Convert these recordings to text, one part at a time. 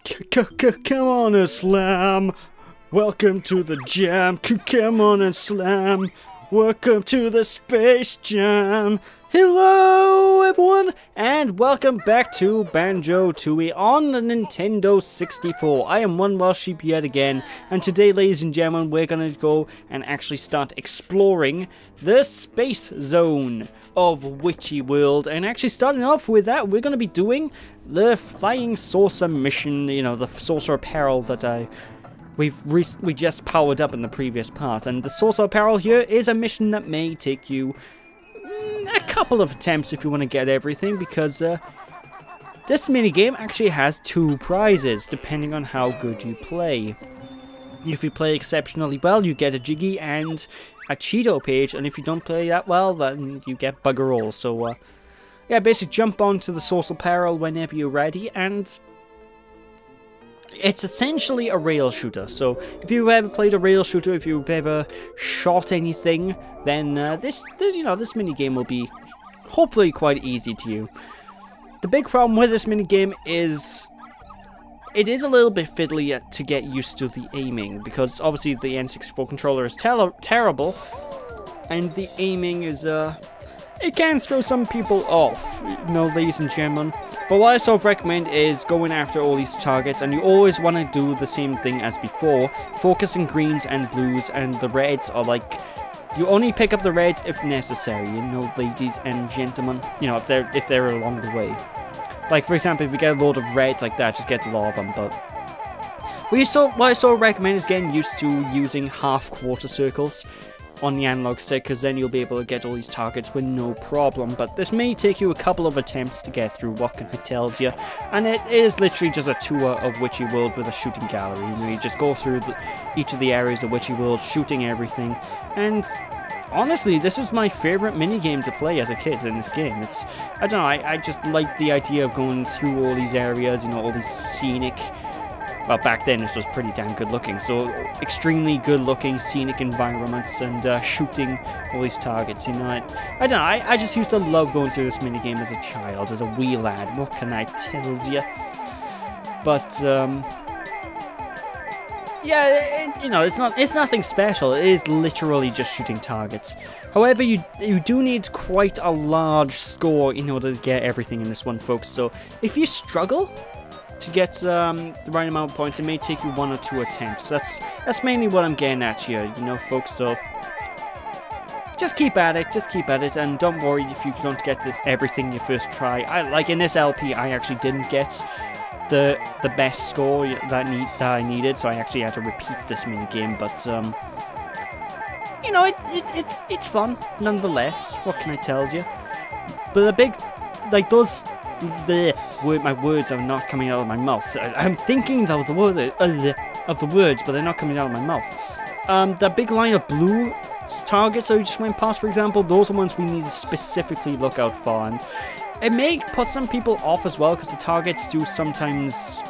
Come on and slam. Welcome to the jam. Come on and slam. Welcome to the Space Jam. Hello everyone, and welcome back to Banjo Tooie on the Nintendo 64. I am one Welsh sheep yet again, and today, ladies and gentlemen, we're gonna go and actually start exploring the space zone of Witchy World. And actually, starting off with that, we're gonna be doing the flying saucer mission. You know, the saucer apparel that we just powered up in the previous part. And the saucer apparel here is a mission that may take you a couple of attempts if you want to get everything, because this minigame actually has 2 prizes depending on how good you play. If you play exceptionally well, you get a Jiggy and a Cheeto page, and if you don't play that well, then you get bugger all. So yeah, basically jump onto the saucer apparel whenever you're ready, and it's essentially a rail shooter. So if you've ever played a rail shooter, if you've ever shot anything, then this minigame will be hopefully quite easy to you. The big problem with this minigame is it is a little bit fiddly to get used to the aiming, because obviously the N64 controller is terrible, and the aiming is it can throw some people off, you know, ladies and gentlemen. But what I sort of recommend is going after all these targets, and you always want to do the same thing as before, focusing greens and blues, and the reds are like, you only pick up the reds if necessary, you know, ladies and gentlemen, you know, if they're along the way. Like, for example, if you get a load of reds like that, just get a lot of them. But what I sort of recommend is getting used to using half-quarter circles on the analog stick, because then you'll be able to get all these targets with no problem. But this may take you a couple of attempts to get through, what can I tell you? And it is literally just a tour of Witchy World with a shooting gallery. You know, you just go through each of the areas of Witchy World, shooting everything. And honestly, this was my favorite minigame to play as a kid in this game. It's, I don't know, I just like the idea of going through all these areas, you know, all these scenic, well, back then this was pretty damn good looking, so extremely good looking scenic environments, and shooting all these targets, you know. I don't know, I just used to love going through this minigame as a child, as a wee lad, what can I tell you? But, yeah, you know, it's nothing special. It is literally just shooting targets. However, you do need quite a large score in order to get everything in this one, folks. So if you struggle to get the right amount of points, it may take you 1 or 2 attempts. That's mainly what I'm getting at here, you know, folks. So just keep at it, and don't worry if you don't get everything your first try. Like in this LP, I actually didn't get the best score that I needed, so I actually had to repeat this minigame. But you know, it's fun nonetheless. What can I tell you? But the big, like, those, my words are not coming out of my mouth. I'm thinking of the words, but they're not coming out of my mouth. The big line of blue targets that we just went past, for example, those are ones we need to specifically look out for, and it may put some people off as well, because the targets do sometimes,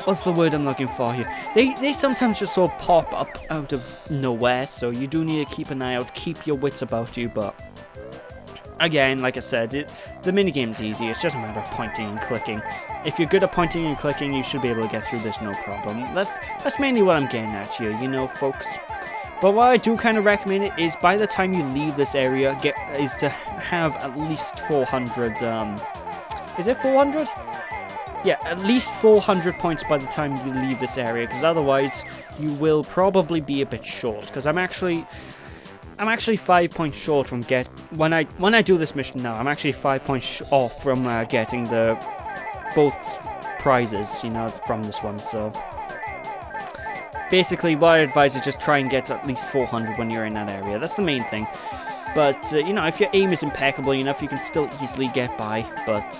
what's the word I'm looking for here? They sometimes just sort of pop up out of nowhere, so you do need to keep an eye out, keep your wits about you. But again, like I said, the minigame's easy, it's just a matter of pointing and clicking. If you're good at pointing and clicking, you should be able to get through this no problem. That's mainly what I'm getting at here, you know, folks. But what I do kind of recommend it is, by the time you leave this area, is to have at least 400, is it 400? Yeah, at least 400 points by the time you leave this area, because otherwise you will probably be a bit short, because I'm actually 5 points short from when I do this mission now, I'm actually 5 points off from getting both prizes, you know, from this one. So basically, what I advise is just try and get at least 400 when you're in that area. That's the main thing. But, you know, if your aim is impeccable enough, you can still easily get by. But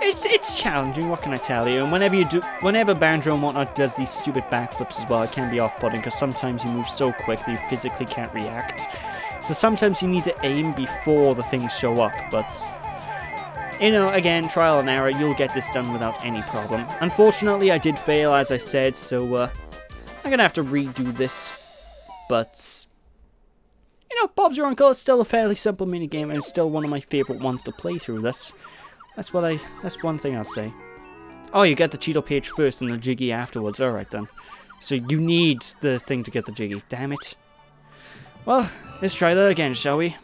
it's challenging, what can I tell you? And whenever Banjo and whatnot does these stupid backflips as well, it can be off-putting, because sometimes you move so quickly you physically can't react. So sometimes you need to aim before the things show up, but you know, again, trial and error, you'll get this done without any problem. Unfortunately, I did fail, as I said, so I'm gonna have to redo this. But you know, Bob's Your Uncle is still a fairly simple minigame, and it's still one of my favourite ones to play through. That's one thing I'll say. Oh, you get the Cheeto page first and the Jiggy afterwards. Alright then. So you need the thing to get the Jiggy. Damn it. Well, let's try that again, shall we?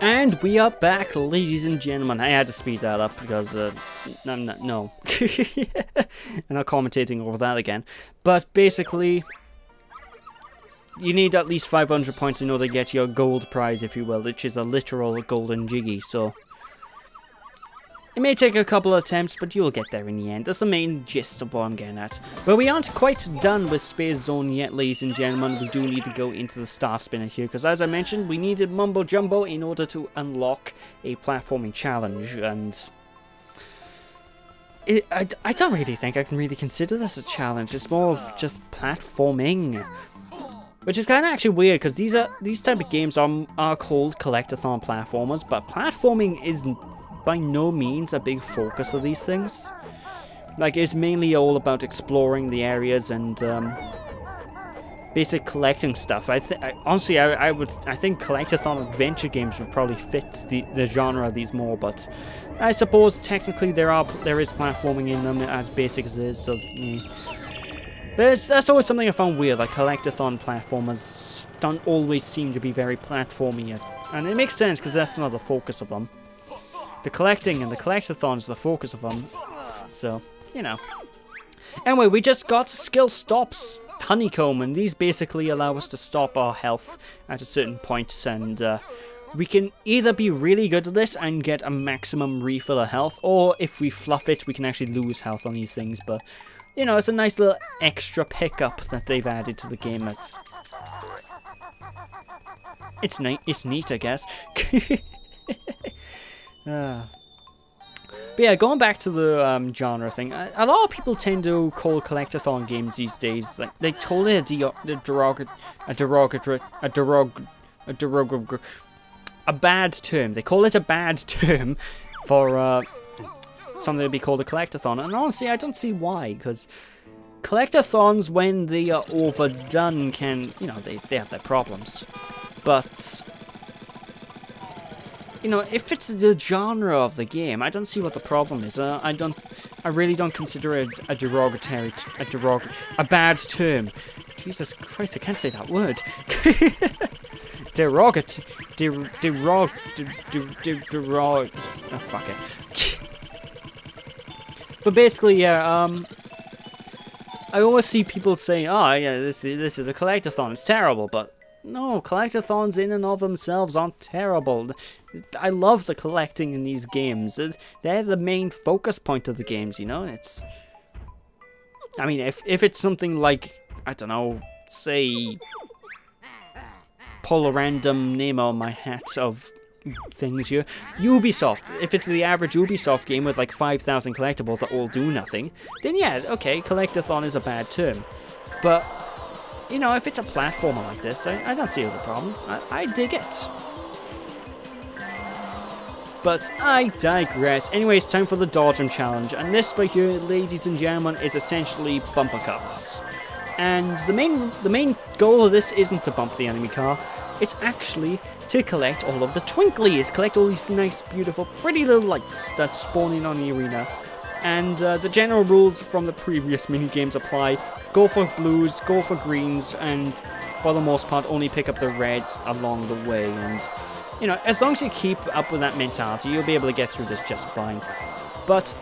And we are back, ladies and gentlemen. I had to speed that up because I'm not, no. I'm not commentating over that again. But basically, you need at least 500 points in order to get your gold prize, if you will, which is a literal golden Jiggy, so it may take a couple of attempts, but you'll get there in the end. That's the main gist of what I'm getting at. But we aren't quite done with Space Zone yet, ladies and gentlemen. We do need to go into the Star Spinner here, because as I mentioned, we needed Mumbo Jumbo in order to unlock a platforming challenge, and I don't really think I can really consider this a challenge. It's more of just platforming. Which is kind of actually weird, because these type of games are called collectathon platformers, but platforming is by no means a big focus of these things. Like, it's mainly all about exploring the areas and basic collecting stuff. Honestly, I think collectathon adventure games would probably fit the genre of these more, but I suppose technically there is platforming in them, as basic as it is. So, but that's always something I found weird. Like, collectathon platformers don't always seem to be very platformy, and it makes sense because that's not the focus of them. The collecting and the collectathon is the focus of them, so, you know. Anyway, we just got skill stops honeycomb, and these basically allow us to stop our health at a certain point, and we can either be really good at this and get a maximum refill of health, or if we fluff it, we can actually lose health on these things, but, you know, it's a nice little extra pickup that they've added to the game. It's neat, I guess. But yeah, going back to the genre thing, a lot of people tend to call collectathon games these days, like, they call it a bad term. They call it a bad term for something to be called a collectathon, and honestly, I don't see why, because collectathons, when they are overdone, can, you know, they have their problems, but, you know, if it's the genre of the game, I don't see what the problem is. I really don't consider it a bad term. Jesus Christ, I can't say that word. Oh, fuck it. But basically, yeah, I always see people say, oh, yeah, this is a collectathon, it's terrible, but no, collectathons in and of themselves aren't terrible. I love the collecting in these games. They're the main focus point of the games, you know? I mean, if it's something like, I don't know, say, pull a random name on my hat of things here, Ubisoft. If it's the average Ubisoft game with like 5,000 collectibles that all do nothing, then yeah, okay, collectathon is a bad term. But, you know, if it's a platformer like this, I don't see the problem. I dig it. But I digress. Anyways, time for the Dodgem challenge, and this right here, ladies and gentlemen, is essentially bumper cars. And the main goal of this isn't to bump the enemy car, it's actually to collect all of the twinklies, collect all these nice, beautiful, pretty little lights that spawn in on the arena. And the general rules from the previous minigames apply. Go for blues, go for greens, and for the most part only pick up the reds along the way. And, you know, as long as you keep up with that mentality, you'll be able to get through this just fine. But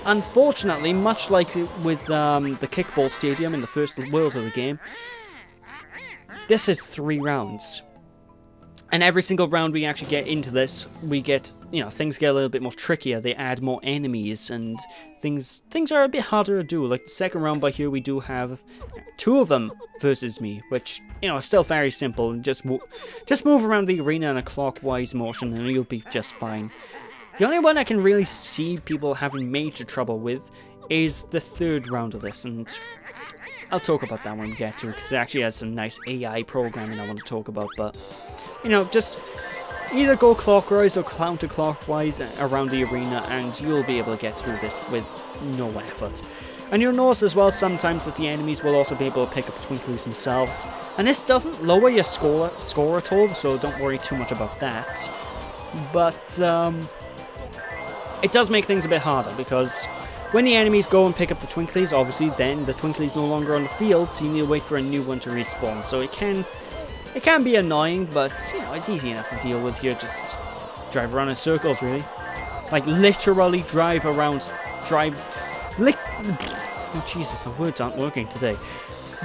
unfortunately, much like with the kickball stadium in the first world of the game, this is 3 rounds. And every single round we actually get into this, we get, you know, things get a little bit more trickier. They add more enemies, and things are a bit harder to do. Like the second round by here, we do have 2 of them versus me, which, you know, is still very simple. Just move around the arena in a clockwise motion, and you'll be just fine. The only one I can really see people having major trouble with is the 3rd round of this, and I'll talk about that when we get to it, because it actually has some nice AI programming I want to talk about, but, you know, just either go clockwise or counterclockwise around the arena, and you'll be able to get through this with no effort. And you'll notice as well sometimes that the enemies will also be able to pick up twinklies themselves, and this doesn't lower your score at all, so don't worry too much about that. But, it does make things a bit harder, because when the enemies go and pick up the twinklies, obviously then the twinklies no longer on the field, so you need to wait for a new one to respawn. So it can be annoying, but, you know, it's easy enough to deal with here. Just drive around in circles, really. Like, literally drive around, oh, Jesus, my words aren't working today.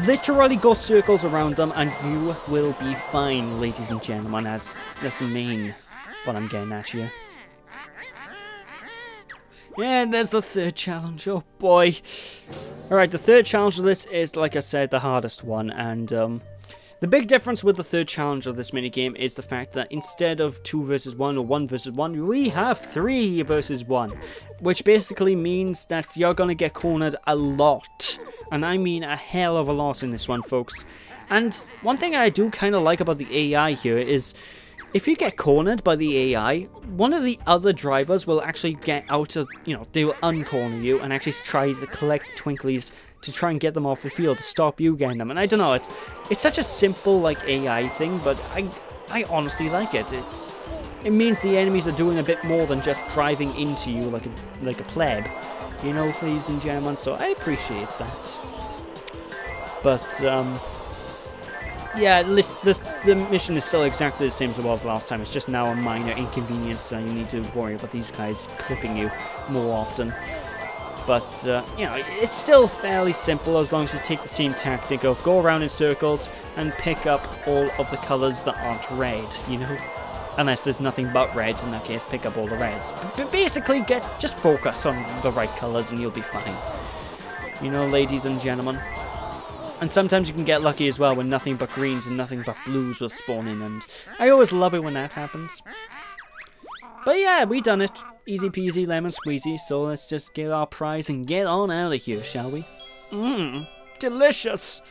Literally go circles around them, and you will be fine, ladies and gentlemen, as that's the main what I'm getting at here. Yeah, there's the 3rd challenge. Oh boy. Alright, the 3rd challenge of this is, like I said, the hardest one. And the big difference with the 3rd challenge of this minigame is the fact that instead of 2 versus 1 or 1 versus 1, we have 3 versus 1. Which basically means that you're going to get cornered a lot. And I mean a hell of a lot in this one, folks. And one thing I do kind of like about the AI here is, if you get cornered by the AI, one of the other drivers will actually get out of, you know, they will uncorner you and actually try to collect twinklies to try and get them off the field to stop you getting them. And I don't know, it's such a simple, like, AI thing, but I honestly like it. It means the enemies are doing a bit more than just driving into you like a pleb, you know, ladies and gentlemen, so I appreciate that. But, yeah, the mission is still exactly the same as it was last time. It's just now a minor inconvenience, so you need to worry about these guys clipping you more often. But, you know, it's still fairly simple as long as you take the same tactic of go around in circles and pick up all of the colours that aren't red, you know? Unless there's nothing but reds, in that case, pick up all the reds. But basically, just focus on the right colours and you'll be fine. You know, ladies and gentlemen. And sometimes you can get lucky as well when nothing but greens and nothing but blues will spawn in, and I always love it when that happens. But yeah, we done it. Easy peasy lemon squeezy, so let's just get our prize and get on out of here, shall we? Mmm, delicious!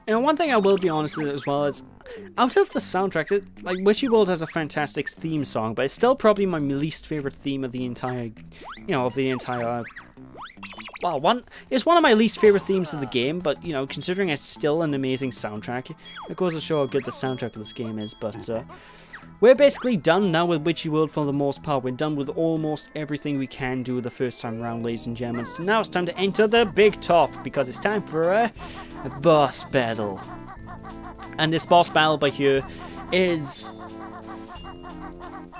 And one thing I will be honest with as well is, out of the soundtrack, like, Witchy World has a fantastic theme song, but it's still probably my least favorite theme of the entire, well, it's one of my least favorite themes of the game, but, you know, considering it's still an amazing soundtrack, it goes to show how good the soundtrack of this game is. But, we're basically done now with Witchy World for the most part. We're done with almost everything we can do the first time round, ladies and gentlemen. So now it's time to enter the big top, because it's time for a boss battle. And this boss battle by here is...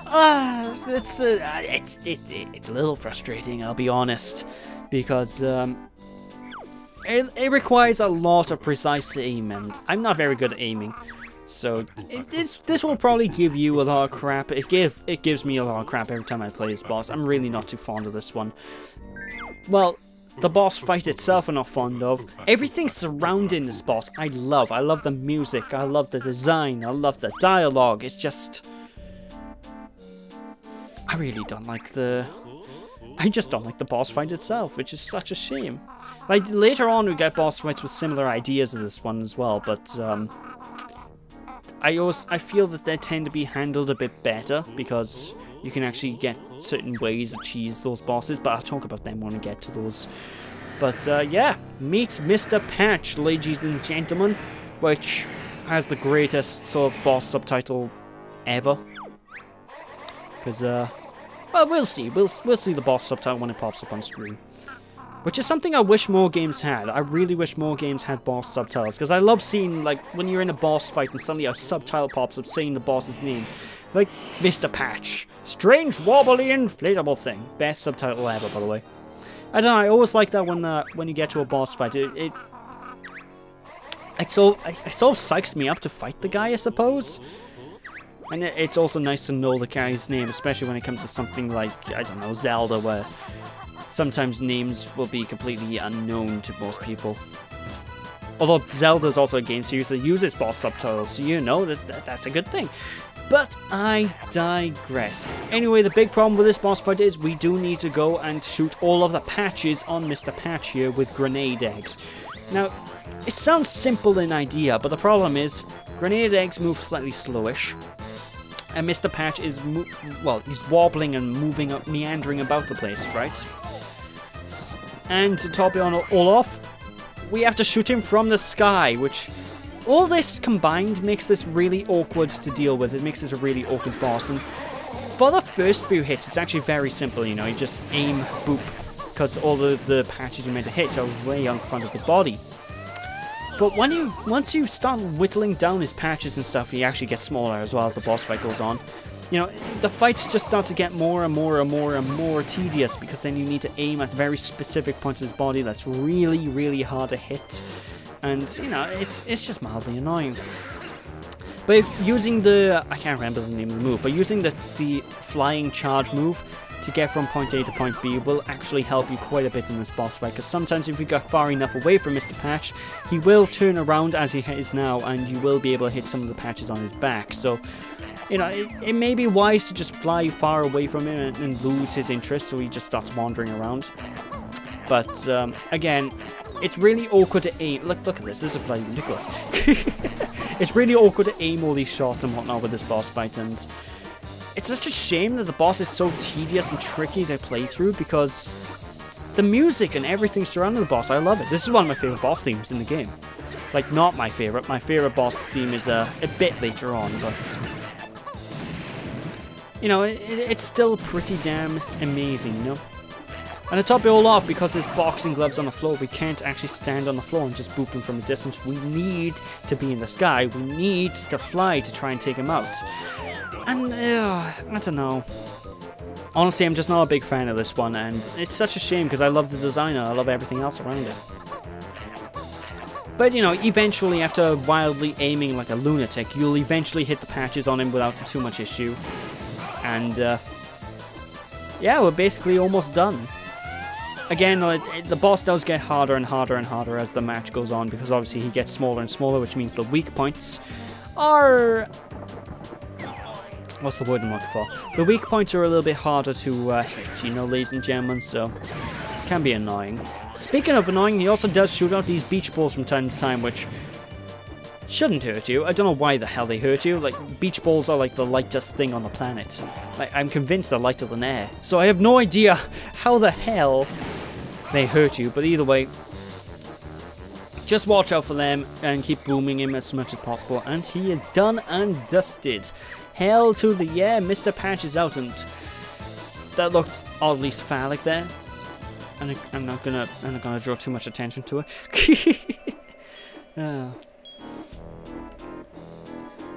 it's a little frustrating, I'll be honest. Because, it requires a lot of precise aim, and I'm not very good at aiming. So, this will probably give you a lot of crap. It gives me a lot of crap every time I play this boss. I'm really not too fond of this one. Well, the boss fight itself I'm not fond of. Everything surrounding this boss I love. I love the music, I love the design, I love the dialogue. It's just... I really don't like the... I just don't like the boss fight itself, which is such a shame. Like, later on we get boss fights with similar ideas to this one as well, but, I feel that they tend to be handled a bit better, because you can actually get certain ways to cheese those bosses, but I'll talk about them when we get to those. But, yeah, meet Mr. Patch, ladies and gentlemen, which has the greatest sort of boss subtitle ever. Because, well, we'll see. We'll see the boss subtitle when it pops up on screen. which is something I wish more games had. I really wish more games had boss subtitles, because I love seeing, like, when you're in a boss fight and suddenly a subtitle pops up saying the boss's name. Like, Mr. Patch. Strange, wobbly, inflatable thing. Best subtitle ever, by the way. I don't know, I always like that when you get to a boss fight. It sort of psychs me up to fight the guy, I suppose. And it's also nice to know the guy's name, especially when it comes to something like, I don't know, Zelda, where sometimes names will be completely unknown to most people. Although Zelda is also a game series that uses boss subtitles, so you know that's a good thing. But I digress. Anyway, the big problem with this boss fight is we do need to go and shoot all of the patches on Mr. Patch here with grenade eggs. Now, it sounds simple in idea, but the problem is grenade eggs move slightly slowish. And Mr. Patch is, he's wobbling and moving up, meandering about the place, right? And to top it all off, we have to shoot him from the sky, which... all this combined makes this really awkward to deal with. It makes this a really awkward boss. And for the first few hits, it's actually very simple, you know. You just aim, boop, because all of the patches you're meant to hit are way on front of his body. But once you start whittling down his patches and stuff, he actually gets smaller as well as the boss fight goes on. You know, the fights just start to get more and more tedious, because then you need to aim at very specific points of his body that's really, really hard to hit. And, you know, it's just mildly annoying. But using the... I can't remember the name of the move, but using the flying charge move to get from point A to point B will actually help you quite a bit in this boss fight, because sometimes if you get far enough away from Mr. Patch, he will turn around as he is now, and you will be able to hit some of the patches on his back. So, you know, it may be wise to just fly far away from him and lose his interest, so he just starts wandering around. But, again, it's really awkward to aim. Look at this. This is bloody ridiculous. It's really awkward to aim all these shots and whatnot with this boss fight, and it's such a shame that the boss is so tedious and tricky to play through, because the music and everything surrounding the boss, I love it. This is one of my favorite boss themes in the game. Like, not my favorite. My favorite boss theme is a bit later on, but... you know, it's still pretty damn amazing, you know? And to top it all off, because there's boxing gloves on the floor, we can't actually stand on the floor and just boop him from a distance. We need to be in the sky. We need to fly to try and take him out. And, I don't know. Honestly, I'm just not a big fan of this one, and it's such a shame, because I love the design and I love everything else around it. But, you know, eventually, after wildly aiming like a lunatic, you'll eventually hit the patches on him without too much issue. And, yeah, we're basically almost done. Again, the boss does get harder and harder and harder as the match goes on, because obviously he gets smaller and smaller, which means the weak points are... what's the word I'm looking for? The weak points are a little bit harder to hit, you know, ladies and gentlemen, so it can be annoying. Speaking of annoying, he also does shoot out these beach balls from time to time, which shouldn't hurt you. I don't know why the hell they hurt you. Like, beach balls are like the lightest thing on the planet. Like, I'm convinced they're lighter than air. So I have no idea how the hell they hurt you, but either way, just watch out for them and keep booming him as much as possible, and he is done and dusted. Hell to the yeah, Mr. Patch is out, and that looked oddly phallic there. And I'm not gonna draw too much attention to it.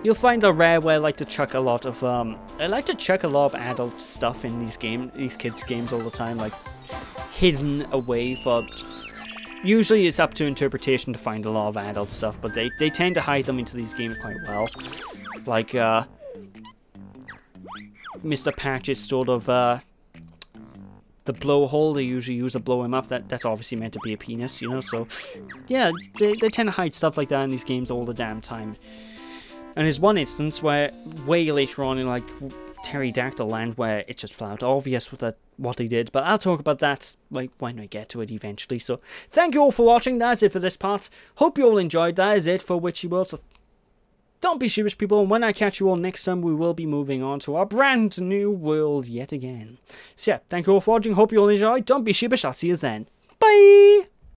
You'll find the Rareware I like to chuck a lot of adult stuff in these kids games all the time, like hidden away for. Usually it's up to interpretation to find a lot of adult stuff, but they tend to hide them into these games quite well. Like Mr. Patch is sort of the blowhole they usually use to blow him up. That's obviously meant to be a penis, you know. So yeah, they tend to hide stuff like that in these games all the damn time. And there's one instance where, way later on in, like, Pterodactyl Land, where it's just flat out obvious what they did. But I'll talk about that, like, when we get to it eventually. So, thank you all for watching. That's it for this part. Hope you all enjoyed. That is it for Witchy World. So, don't be sheepish, people. And when I catch you all next time, we will be moving on to our brand new world yet again. So, yeah, thank you all for watching. Hope you all enjoyed. Don't be sheepish. I'll see you then. Bye!